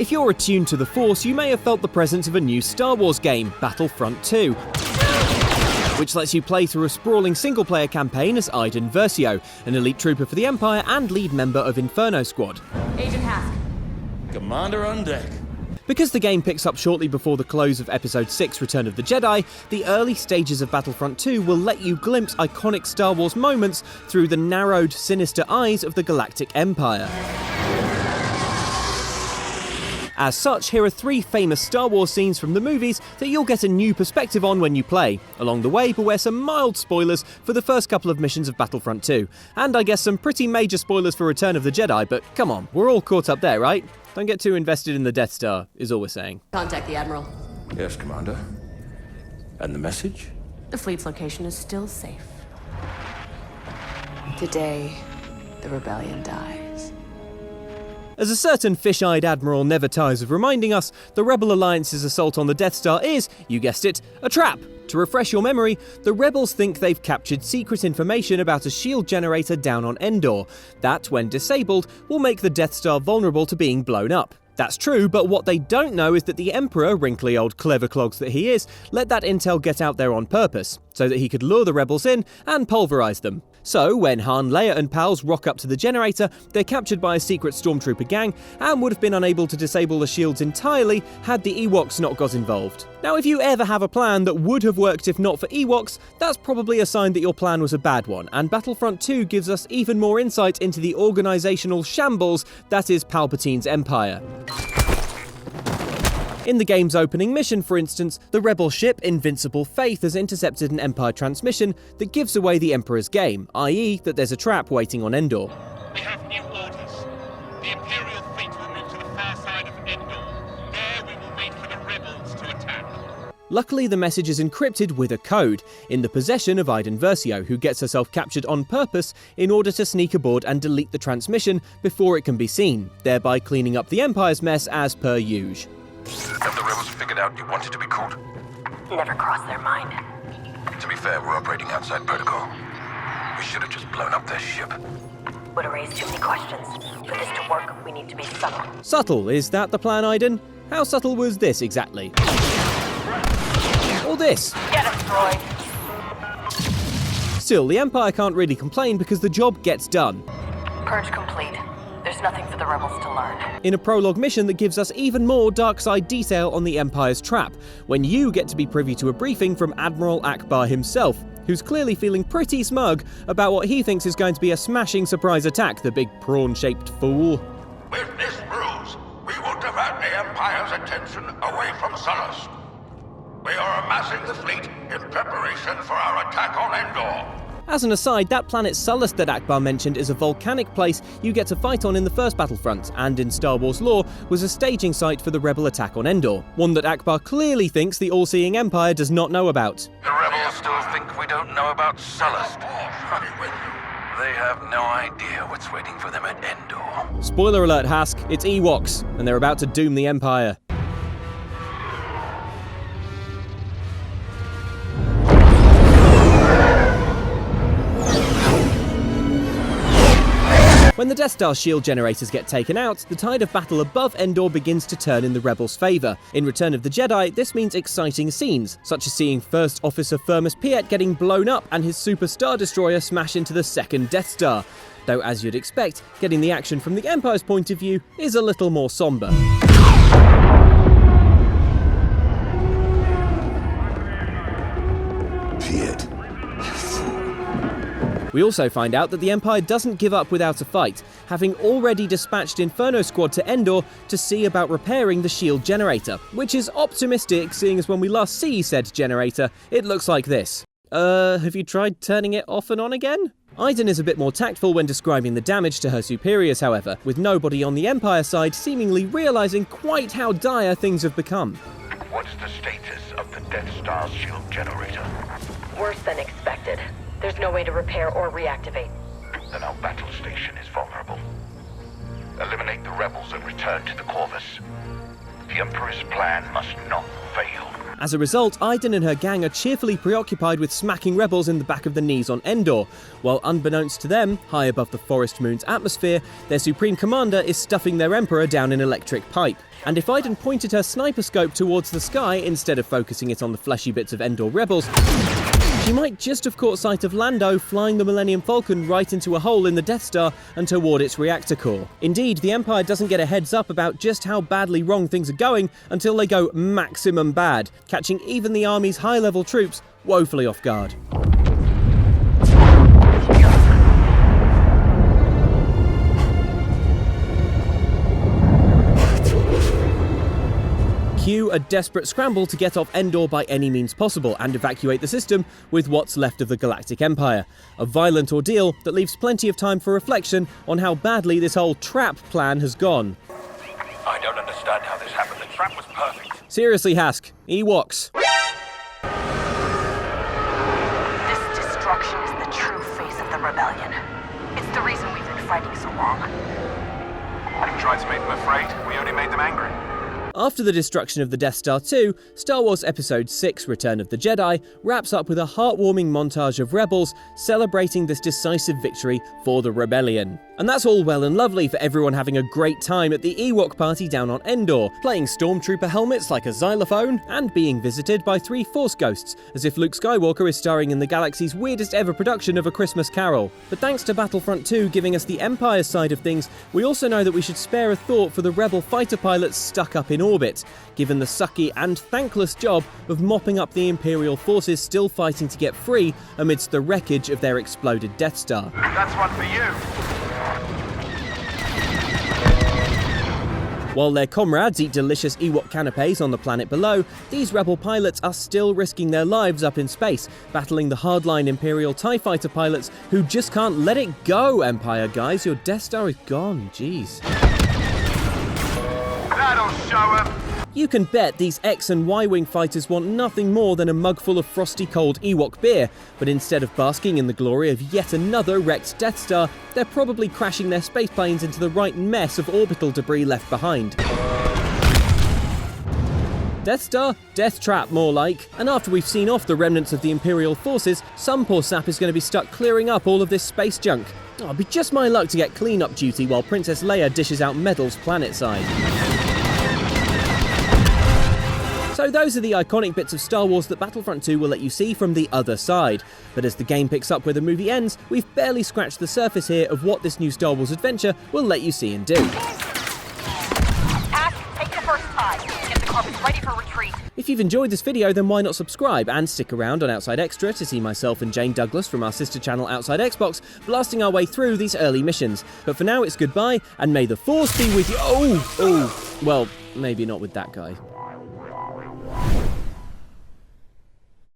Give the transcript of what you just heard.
If you're attuned to the Force, you may have felt the presence of a new Star Wars game, Battlefront 2, which lets you play through a sprawling single-player campaign as Iden Versio, an elite trooper for the Empire and lead member of Inferno Squad. Agent Hask. Commander on deck. Because the game picks up shortly before the close of Episode 6 Return of the Jedi, the early stages of Battlefront 2 will let you glimpse iconic Star Wars moments through the narrowed, sinister eyes of the Galactic Empire. As such, here are 3 famous Star Wars scenes from the movies that you'll get a new perspective on when you play. Along the way, beware some mild spoilers for the first couple of missions of Battlefront 2. And I guess some pretty major spoilers for Return of the Jedi, but come on, we're all caught up there, right? Don't get too invested in the Death Star, is all we're saying. Contact the Admiral. Yes, Commander. And the message? The fleet's location is still safe. Today, the rebellion dies. As a certain fish-eyed admiral never tires of reminding us, the Rebel Alliance's assault on the Death Star is, you guessed it, a trap. To refresh your memory, the Rebels think they've captured secret information about a shield generator down on Endor. That, when disabled, will make the Death Star vulnerable to being blown up. That's true, but what they don't know is that the Emperor, wrinkly old clever clogs that he is, let that intel get out there on purpose, so that he could lure the rebels in and pulverize them. So, when Han, Leia and pals rock up to the generator, they're captured by a secret stormtrooper gang and would have been unable to disable the shields entirely had the Ewoks not got involved. Now, if you ever have a plan that would have worked if not for Ewoks, that's probably a sign that your plan was a bad one, and Battlefront 2 gives us even more insight into the organisational shambles that is Palpatine's Empire. In the game's opening mission, for instance, the rebel ship Invincible Faith has intercepted an Empire transmission that gives away the Emperor's game, i.e. that there's a trap waiting on Endor. We have new orders. The Imperial fleet will move to the far side of Endor. There we will wait for the rebels to attack. Luckily, the message is encrypted with a code, in the possession of Iden Versio, who gets herself captured on purpose in order to sneak aboard and delete the transmission before it can be seen, thereby cleaning up the Empire's mess as per usual. Have the rebels figured out you wanted to be caught? Never crossed their mind. To be fair, we're operating outside protocol. We should have just blown up their ship. Would have raised too many questions. For this to work, we need to be subtle. Subtle, is that the plan, Iden? How subtle was this exactly? Or this? Get him, droid. Still, the Empire can't really complain because the job gets done. Purge complete. There's nothing for the rebels to learn. In a prologue mission that gives us even more dark side detail on the Empire's trap, when you get to be privy to a briefing from Admiral Akbar himself, who's clearly feeling pretty smug about what he thinks is going to be a smashing surprise attack, the big prawn-shaped fool. With this ruse, we will divert the Empire's attention away from Sullust. We are amassing the fleet in preparation for our attack on Endor. As an aside, that planet Sullust that Akbar mentioned is a volcanic place you get to fight on in the first Battlefront, and in Star Wars lore was a staging site for the rebel attack on Endor, one that Akbar clearly thinks the all-seeing Empire does not know about. The rebels still think we don't know about Sullust. They have no idea what's waiting for them at Endor. Spoiler alert, Hask, it's Ewoks, and they're about to doom the Empire. When the Death Star shield generators get taken out, the tide of battle above Endor begins to turn in the Rebels' favour. In Return of the Jedi, this means exciting scenes, such as seeing First Officer Firmus Piet getting blown up and his Super Star Destroyer smash into the second Death Star. Though, as you'd expect, getting the action from the Empire's point of view is a little more sombre. Piet. We also find out that the Empire doesn't give up without a fight, having already dispatched Inferno Squad to Endor to see about repairing the shield generator, which is optimistic seeing as when we last see said generator, it looks like this. Have you tried turning it off and on again? Iden is a bit more tactful when describing the damage to her superiors, however, with nobody on the Empire side seemingly realising quite how dire things have become. What's the status of the Death Star's shield generator? Worse than expected. There's no way to repair or reactivate. Then our battle station is vulnerable. Eliminate the rebels and return to the Corvus. The Emperor's plan must not fail. As a result, Iden and her gang are cheerfully preoccupied with smacking rebels in the back of the knees on Endor, while unbeknownst to them, high above the forest moon's atmosphere, their supreme commander is stuffing their emperor down an electric pipe. And if Iden pointed her sniper scope towards the sky instead of focusing it on the fleshy bits of Endor rebels, she might just have caught sight of Lando flying the Millennium Falcon right into a hole in the Death Star and toward its reactor core. Indeed, the Empire doesn't get a heads up about just how badly wrong things are going until they go maximum bad, catching even the Army's high-level troops woefully off guard. Cue a desperate scramble to get off Endor by any means possible and evacuate the system with what's left of the Galactic Empire. A violent ordeal that leaves plenty of time for reflection on how badly this whole trap plan has gone. I don't understand how this happened. The trap was perfect. Seriously, Hask. Ewoks. This destruction is the true face of the rebellion. It's the reason we've been fighting so long. You tried to make them afraid. We only made them angry. After the destruction of the Death Star 2, Star Wars Episode 6 Return of the Jedi wraps up with a heartwarming montage of rebels celebrating this decisive victory for the rebellion. And that's all well and lovely for everyone having a great time at the Ewok party down on Endor, playing stormtrooper helmets like a xylophone, and being visited by 3 Force ghosts, as if Luke Skywalker is starring in the galaxy's weirdest ever production of A Christmas Carol. But thanks to Battlefront 2 giving us the Empire side of things, we also know that we should spare a thought for the rebel fighter pilots stuck up in orbit, given the sucky and thankless job of mopping up the Imperial forces still fighting to get free amidst the wreckage of their exploded Death Star. That's one for you. While their comrades eat delicious Ewok canapes on the planet below, these rebel pilots are still risking their lives up in space, battling the hardline Imperial TIE fighter pilots who just can't let it go, Empire guys. Your Death Star is gone, jeez. That'll show 'em. You can bet these X and Y-Wing fighters want nothing more than a mug full of frosty cold Ewok beer, but instead of basking in the glory of yet another wrecked Death Star, they're probably crashing their spaceplanes into the right mess of orbital debris left behind. Death Star? Death Trap, more like. And after we've seen off the remnants of the Imperial forces, some poor sap is going to be stuck clearing up all of this space junk. It'll be just my luck to get clean-up duty while Princess Leia dishes out medals planet-side. So those are the iconic bits of Star Wars that Battlefront 2 will let you see from the other side. But as the game picks up where the movie ends, we've barely scratched the surface here of what this new Star Wars adventure will let you see and do. Ash, take the first tie. Get the carpets ready for retreat. If you've enjoyed this video, then why not subscribe and stick around on Outside Xtra to see myself and Jane Douglas from our sister channel Outside Xbox blasting our way through these early missions. But for now, it's goodbye, and may the Force be with you. Well, maybe not with that guy.